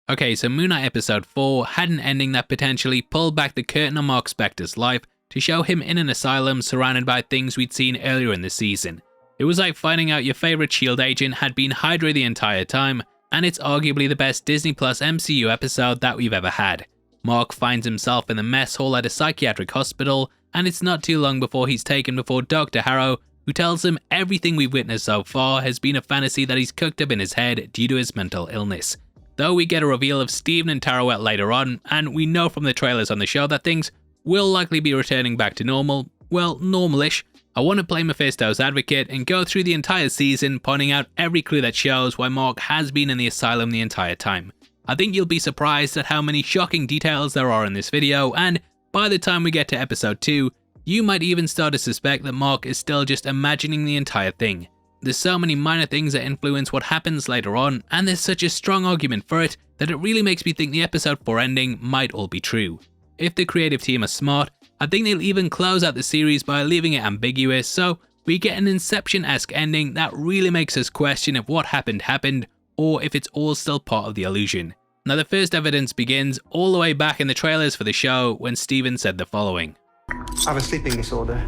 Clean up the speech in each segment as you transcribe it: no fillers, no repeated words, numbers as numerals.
Okay, so Moon Knight episode 4 had an ending that potentially pulled back the curtain on Marc Spectors' life to show him in an asylum surrounded by things we'd seen earlier in the season. It was like finding out your favourite S.H.I.E.L.D. agent had been Hydra the entire time, and it's arguably the best Disney Plus MCU episode that we've ever had. Marc finds himself in the mess hall at a psychiatric hospital, and it's not too long before he's taken before Dr. Harrow, who tells him everything we've witnessed so far has been a fantasy that he's cooked up in his head due to his mental illness. Though we get a reveal of Steven and Tarouette later on, and we know from the trailers on the show that things will likely be returning back to normal, well, normal-ish, I want to play Mephisto's advocate and go through the entire season pointing out every clue that shows why Marc has been in the asylum the entire time. I think you'll be surprised at how many shocking details there are in this video, and by the time we get to episode 2, you might even start to suspect that Marc is still just imagining the entire thing. There's so many minor things that influence what happens later on, and there's such a strong argument for it that it really makes me think the episode 4 ending might all be true. If the creative team are smart, I think they'll even close out the series by leaving it ambiguous, so we get an Inception-esque ending that really makes us question if what happened, or if it's all still part of the illusion. Now the first evidence begins all the way back in the trailers for the show when Steven said the following. I have a sleeping disorder.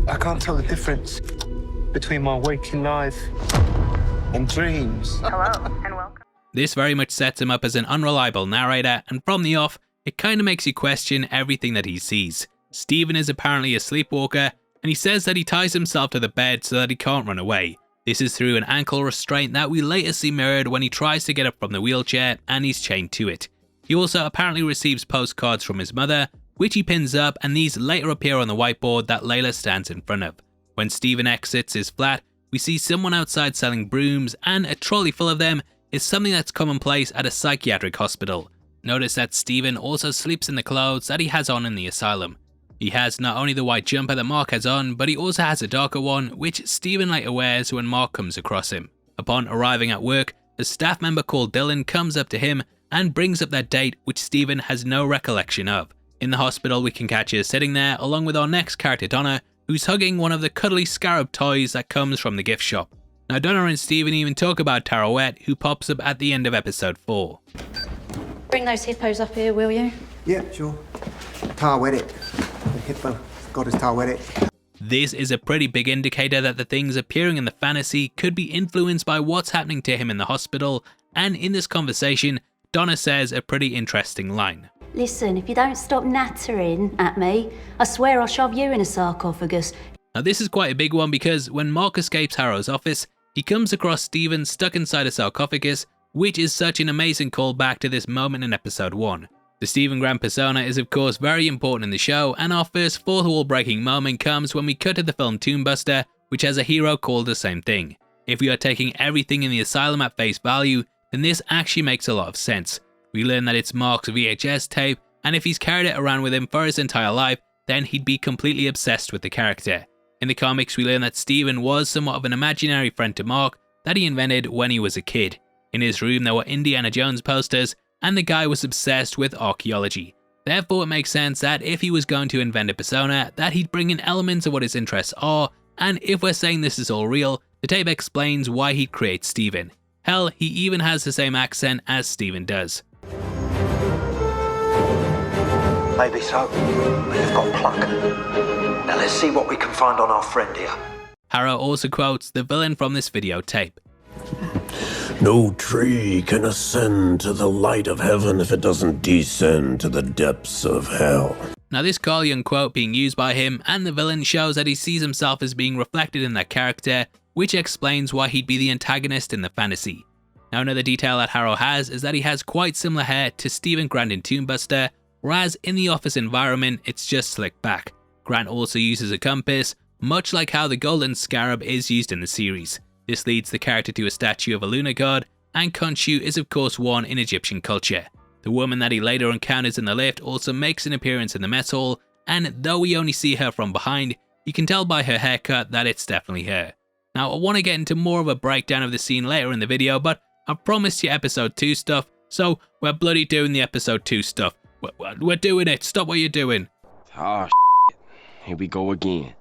I can't tell the difference between my waking life and dreams. Hello, and welcome. This very much sets him up as an unreliable narrator, and from the off, it kinda makes you question everything that he sees. Steven is apparently a sleepwalker, and he says that he ties himself to the bed so that he can't run away. This is through an ankle restraint that we later see mirrored when he tries to get up from the wheelchair and he's chained to it. He also apparently receives postcards from his mother, which he pins up, and these later appear on the whiteboard that Layla stands in front of. When Steven exits his flat, we see someone outside selling brooms, and a trolley full of them is something that's commonplace at a psychiatric hospital. Notice that Steven also sleeps in the clothes that he has on in the asylum. He has not only the white jumper that Marc has on, but he also has a darker one, which Steven later wears when Marc comes across him. Upon arriving at work, a staff member called Dylan comes up to him and brings up that date which Steven has no recollection of. In the hospital, we can catch her sitting there along with our next character Donna, who's hugging one of the cuddly scarab toys that comes from the gift shop. Now Donna and Steven even talk about Tarouette, who pops up at the end of episode 4. Bring those hippos up here, will you? Yeah, sure. Tarouette it. The hippo goddess Tarouette it. This is a pretty big indicator that the things appearing in the fantasy could be influenced by what's happening to him in the hospital, and in this conversation, Donna says a pretty interesting line. Listen, if you don't stop nattering at me, I swear I'll shove you in a sarcophagus. Now this is quite a big one because when Marc escapes Harrow's office, he comes across Steven stuck inside a sarcophagus, which is such an amazing callback to this moment in episode 1. The Steven Grant persona is of course very important in the show, and our first fourth wall breaking moment comes when we cut to the film Tomb Buster, which has a hero called the same thing. If we are taking everything in the asylum at face value, then this actually makes a lot of sense. We learn that it's Marc's VHS tape, and if he's carried it around with him for his entire life, then he'd be completely obsessed with the character. In the comics, we learn that Steven was somewhat of an imaginary friend to Marc that he invented when he was a kid. In his room there were Indiana Jones posters, and the guy was obsessed with archaeology. Therefore it makes sense that if he was going to invent a persona, that he'd bring in elements of what his interests are, and if we're saying this is all real, the tape explains why he'd create Steven. Hell, he even has the same accent as Steven does. Maybe so, but you've got pluck. Now let's see what we can find on our friend here. Harrow also quotes the villain from this videotape. No tree can ascend to the light of heaven if it doesn't descend to the depths of hell. Now this Carl Jung quote being used by him and the villain shows that he sees himself as being reflected in that character, which explains why he'd be the antagonist in the fantasy. Now another detail that Harrow has is that he has quite similar hair to Steven Grant in Tomb Buster, whereas in the office environment it's just slicked back. Grant also uses a compass, much like how the golden scarab is used in the series. This leads the character to a statue of a lunar god, and Khonshu is of course one in Egyptian culture. The woman that he later encounters in the lift also makes an appearance in the mess hall, and though we only see her from behind, you can tell by her haircut that it's definitely her. Now I want to get into more of a breakdown of the scene later in the video, but I promised you episode 2 stuff, so we're bloody doing the episode 2 stuff. We're doing it, stop what you're doing. Ah, here we go again.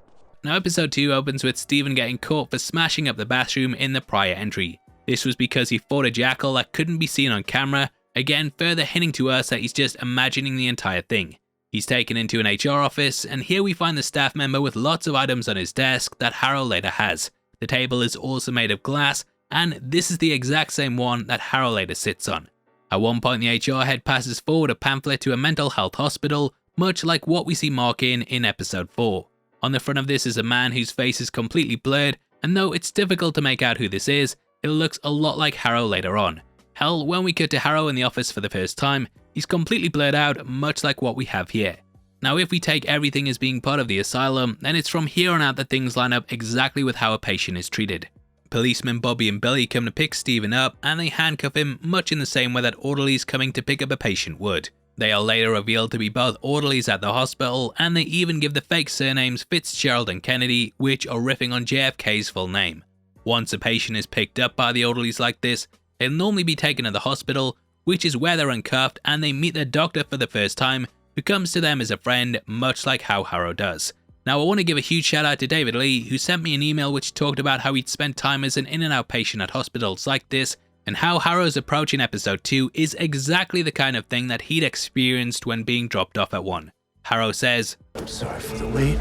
Now episode 2 opens with Steven getting caught for smashing up the bathroom in the prior entry. This was because he fought a jackal that couldn't be seen on camera, again further hinting to us that he's just imagining the entire thing. He's taken into an HR office, and here we find the staff member with lots of items on his desk that Harrow later has. The table is also made of glass, and this is the exact same one that Harrow later sits on. At one point, the HR head passes forward a pamphlet to a mental health hospital, much like what we see Marc in episode 4. On the front of this is a man whose face is completely blurred, and though it's difficult to make out who this is, it looks a lot like Harrow later on. Hell, when we cut to Harrow in the office for the first time, he's completely blurred out, much like what we have here. Now, if we take everything as being part of the asylum, then it's from here on out that things line up exactly with how a patient is treated. Policemen Bobby and Billy come to pick Stephen up, and they handcuff him much in the same way that orderlies coming to pick up a patient would. They are later revealed to be both orderlies at the hospital, and they even give the fake surnames Fitzgerald and Kennedy, which are riffing on JFK's full name. Once a patient is picked up by the orderlies like this, they'll normally be taken to the hospital, which is where they're uncuffed, and they meet their doctor for the first time, who comes to them as a friend, much like how Harrow does. Now, I want to give a huge shout out to David Lee, who sent me an email which talked about how he'd spent time as an in and out patient at hospitals like this, and how Harrow's approach in episode 2 is exactly the kind of thing that he'd experienced when being dropped off at one. Harrow says, I'm sorry for the wait.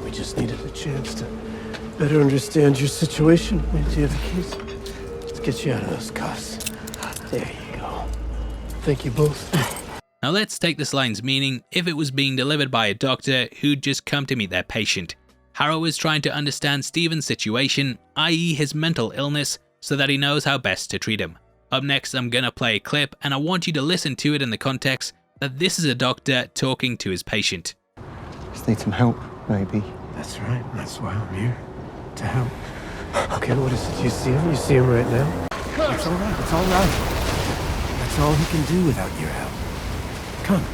We just needed a chance to better understand your situation. Do you have the keys? Let's get you out of those cuffs. There you go. Thank you both. Now let's take this line's meaning if it was being delivered by a doctor who'd just come to meet their patient. Harrow is trying to understand Stephen's situation, i.e. his mental illness, so that he knows how best to treat him. Up next, I'm gonna play a clip, and I want you to listen to it in the context that this is a doctor talking to his patient. Just need some help, maybe. That's right. That's why I'm here. To help. Okay, what is it? You see him? You see him right now? It's all right. It's all right. That's all he can do without your help. Come.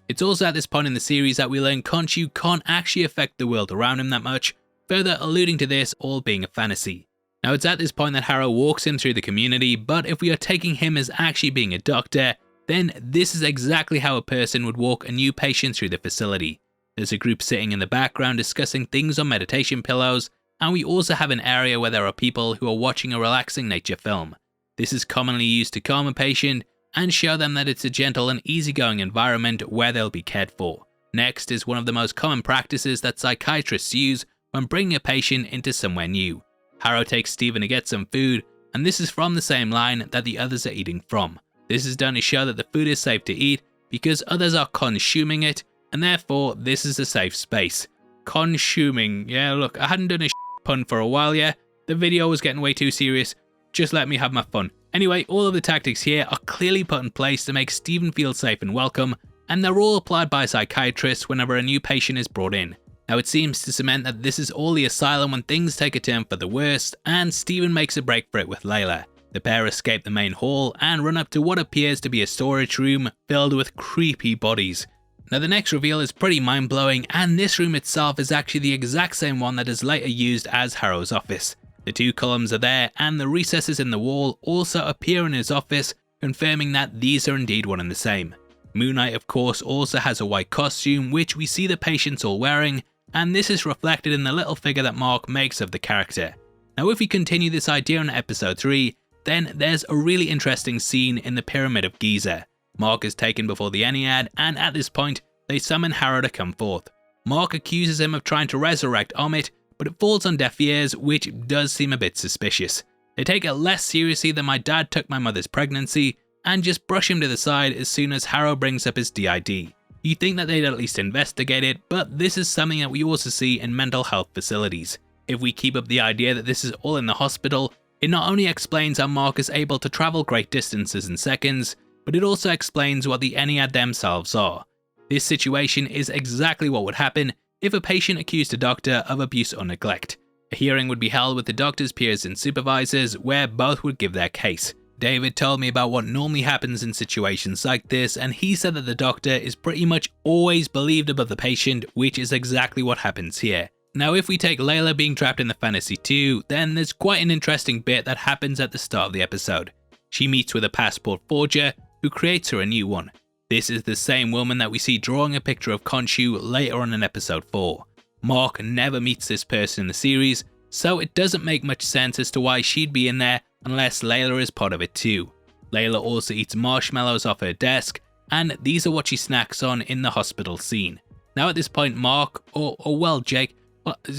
It's also at this point in the series that we learn Khonshu can't actually affect the world around him that much, further alluding to this all being a fantasy. Now, it's at this point that Harrow walks him through the community, but if we are taking him as actually being a doctor, then this is exactly how a person would walk a new patient through the facility. There's a group sitting in the background discussing things on meditation pillows, and we also have an area where there are people who are watching a relaxing nature film. This is commonly used to calm a patient and show them that it's a gentle and easygoing environment where they'll be cared for. Next is one of the most common practices that psychiatrists use when bringing a patient into somewhere new. Harrow takes Stephen to get some food, and this is from the same line that the others are eating from. This is done to show that the food is safe to eat because others are consuming it, and therefore this is a safe space. Consuming, yeah, look, I hadn't done a pun for a while yet. The video was getting way too serious. Just let me have my fun. Anyway, all of the tactics here are clearly put in place to make Stephen feel safe and welcome, and they're all applied by psychiatrists whenever a new patient is brought in. Now, it seems to cement that this is all the asylum when things take a turn for the worst, and Stephen makes a break for it with Layla. The pair escape the main hall and run up to what appears to be a storage room filled with creepy bodies. Now, the next reveal is pretty mind-blowing, and this room itself is actually the exact same one that is later used as Harrow's office. The two columns are there, and the recesses in the wall also appear in his office, confirming that these are indeed one and the same. Moon Knight, of course, also has a white costume, which we see the patients all wearing, and this is reflected in the little figure that Marc makes of the character. Now, if we continue this idea in episode 3, then there's a really interesting scene in the Pyramid of Giza. Marc is taken before the Ennead, and at this point, they summon Harrow to come forth. Marc accuses him of trying to resurrect Omid, but it falls on deaf ears, which does seem a bit suspicious. They take it less seriously than my dad took my mother's pregnancy, and just brush him to the side as soon as Harrow brings up his DID. You'd think that they'd at least investigate it, but this is something that we also see in mental health facilities. If we keep up the idea that this is all in the hospital, it not only explains how Marc is able to travel great distances in seconds, but it also explains what the Ennead themselves are. This situation is exactly what would happen if a patient accused a doctor of abuse or neglect. A hearing would be held with the doctor's peers and supervisors where both would give their case. David told me about what normally happens in situations like this, and he said that the doctor is pretty much always believed above the patient, which is exactly what happens here. Now, if we take Layla being trapped in the fantasy too, then there's quite an interesting bit that happens at the start of the episode. She meets with a passport forger who creates her a new one. This is the same woman that we see drawing a picture of Khonshu later on in episode 4. Marc never meets this person in the series, so it doesn't make much sense as to why she'd be in there unless Layla is part of it too. Layla also eats marshmallows off her desk, and these are what she snacks on in the hospital scene. Now at this point, Marc, or well Jake,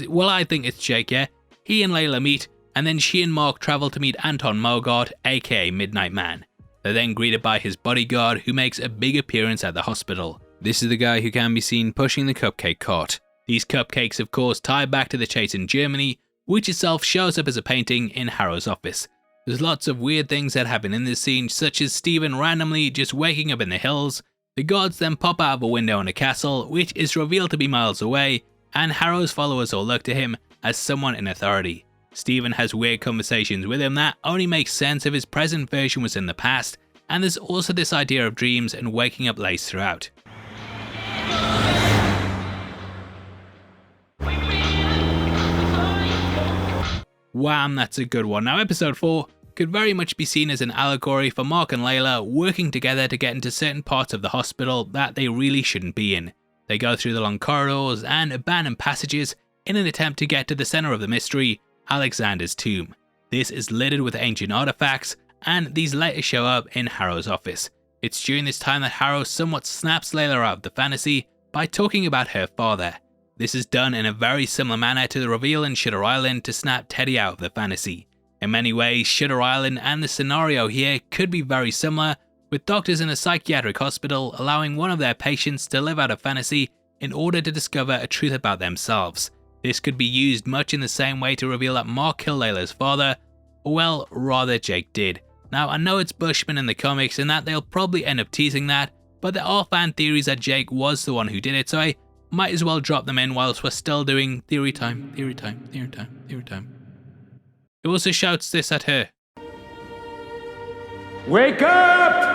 well I think it's Jake, yeah, he and Layla meet, and then she and Marc travel to meet Anton Mogart, aka Midnight Man. They're then greeted by his bodyguard, who makes a big appearance at the hospital. This is the guy who can be seen pushing the cupcake cart. These cupcakes of course tie back to the chase in Germany, which itself shows up as a painting in Harrow's office. There's lots of weird things that happen in this scene, such as Steven randomly just waking up in the hills, the guards then pop out of a window in a castle, which is revealed to be miles away, and Harrow's followers all look to him as someone in authority. Steven has weird conversations with him that only make sense if his present version was in the past, and there's also this idea of dreams and waking up laced throughout. Wham, that's a good one. Now episode 4 could very much be seen as an allegory for Marc and Layla working together to get into certain parts of the hospital that they really shouldn't be in. They go through the long corridors and abandoned passages in an attempt to get to the center of the mystery, Alexander's tomb. This is littered with ancient artifacts, and these later show up in Harrow's office. It's during this time that Harrow somewhat snaps Layla out of the fantasy by talking about her father. This is done in a very similar manner to the reveal in Shutter Island to snap Teddy out of the fantasy. In many ways, Shutter Island and the scenario here could be very similar, with doctors in a psychiatric hospital allowing one of their patients to live out a fantasy in order to discover a truth about themselves. This could be used much in the same way to reveal that Marc killed Layla's father, or well, rather Jake did. Now I know it's Bushman in the comics and that they'll probably end up teasing that, but there are fan theories that Jake was the one who did it, so I might as well drop them in whilst we're still doing theory time. He also shouts this at her. Wake up!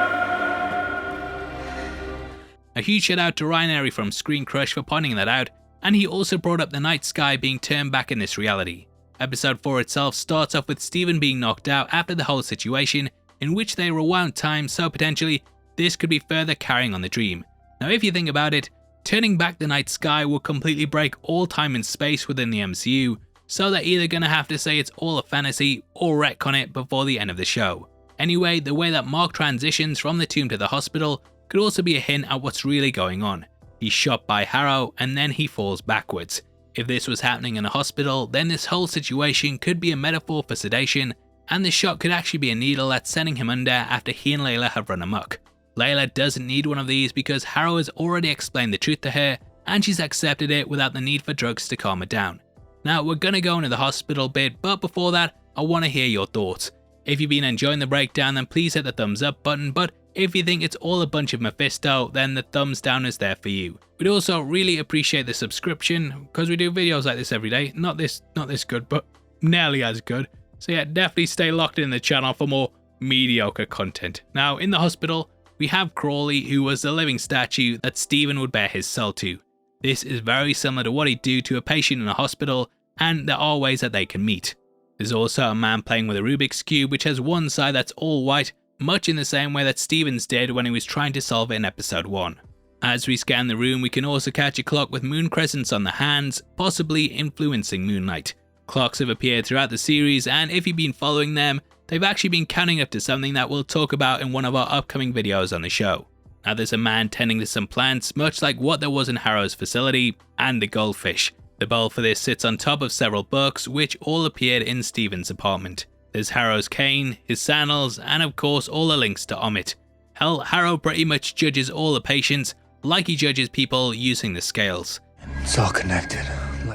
A huge shout out to Ryan Airy from Screen Crush for pointing that out, and he also brought up the night sky being turned back in this reality. Episode 4 itself starts off with Steven being knocked out after the whole situation, in which they rewound time, so potentially this could be further carrying on the dream. Now if you think about it, turning back the night sky will completely break all time and space within the MCU, so they're either gonna have to say it's all a fantasy or retcon it before the end of the show. Anyway, the way that Marc transitions from the tomb to the hospital could also be a hint at what's really going on. He's shot by Harrow and then he falls backwards. If this was happening in a hospital, then this whole situation could be a metaphor for sedation, and the shot could actually be a needle that's sending him under after he and Layla have run amok. Layla doesn't need one of these because Harrow has already explained the truth to her, and she's accepted it without the need for drugs to calm her down. Now we're gonna go into the hospital bit, but before that, I want to hear your thoughts. If you've been enjoying the breakdown, then please hit the thumbs up button, but if you think it's all a bunch of Mephisto, then the thumbs down is there for you. We'd also really appreciate the subscription, because we do videos like this every day. Not this good, but nearly as good. So yeah, definitely stay locked in the channel for more mediocre content. Now in the hospital, we have Crawley, who was the living statue that Steven would bear his soul to. This is very similar to what he'd do to a patient in a hospital, and there are ways that they can meet. There's also a man playing with a Rubik's Cube, which has one side that's all white, much in the same way that Stevens did when he was trying to solve it in episode 1. As we scan the room, we can also catch a clock with moon crescents on the hands, possibly influencing moonlight. Clocks have appeared throughout the series, and if you've been following them, they've actually been counting up to something that we'll talk about in one of our upcoming videos on the show. Now there's a man tending to some plants, much like what there was in Harrow's facility, and the goldfish. The bowl for this sits on top of several books, which all appeared in Steven's apartment. There's Harrow's cane, his sandals, and of course all the links to Omit. Hell, Harrow pretty much judges all the patients, like he judges people using the scales. It's all connected.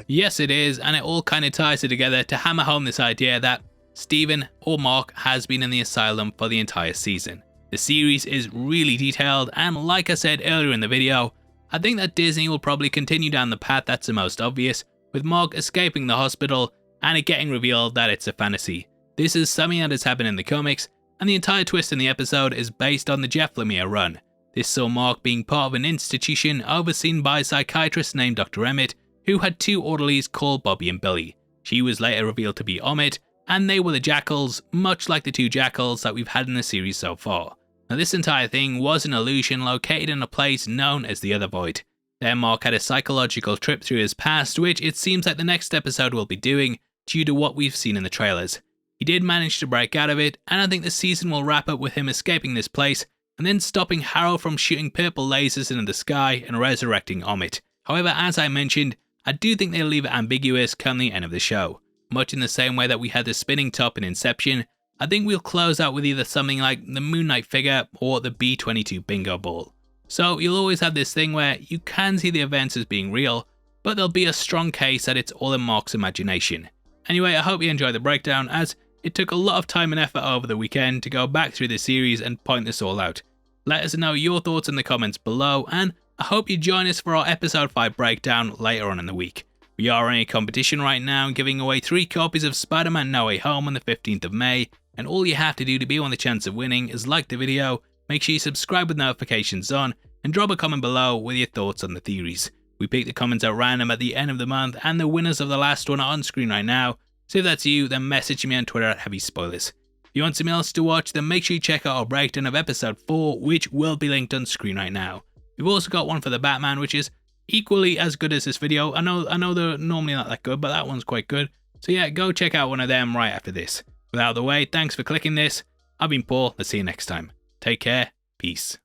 Yes it is, and it all kind of ties it together to hammer home this idea that Steven, or Marc, has been in the asylum for the entire season. The series is really detailed, and like I said earlier in the video, I think that Disney will probably continue down the path that's the most obvious, with Marc escaping the hospital and it getting revealed that it's a fantasy. This is something that has happened in the comics, and the entire twist in the episode is based on the Jeff Lemire run. This saw Marc being part of an institution overseen by a psychiatrist named Dr. Emmett, who had two orderlies called Bobby and Billy. She was later revealed to be Omit, and they were the Jackals, much like the two Jackals that we've had in the series so far. Now this entire thing was an illusion located in a place known as the Other Void. There Marc had a psychological trip through his past, which it seems like the next episode will be doing, due to what we've seen in the trailers. He did manage to break out of it, and I think the season will wrap up with him escaping this place and then stopping Harrow from shooting purple lasers into the sky and resurrecting Omid. However, as I mentioned, I do think they'll leave it ambiguous come the end of the show. Much in the same way that we had the spinning top in Inception, I think we'll close out with either something like the Moon Knight figure or the B-22 bingo ball. So you'll always have this thing where you can see the events as being real, but there'll be a strong case that it's all in Marc's imagination. Anyway, I hope you enjoyed the breakdown, as it took a lot of time and effort over the weekend to go back through the series and point this all out. Let us know your thoughts in the comments below, and I hope you join us for our episode 5 breakdown later on in the week. We are in a competition right now, giving away 3 copies of Spider-Man No Way Home on the 15th of May, and all you have to do to be on the chance of winning is like the video, make sure you subscribe with notifications on, and drop a comment below with your thoughts on the theories. We pick the comments at random at the end of the month, and the winners of the last one are on screen right now, so if that's you, then message me on Twitter at HeavySpoilers. If you want something else to watch, then make sure you check out our breakdown of episode 4, which will be linked on screen right now. We've also got one for the Batman, which is equally as good as this video. I know they're normally not that good, but that one's quite good. So yeah, go check out one of them right after this. Without the way, thanks for clicking this. I've been Paul, let's see you next time. Take care, peace.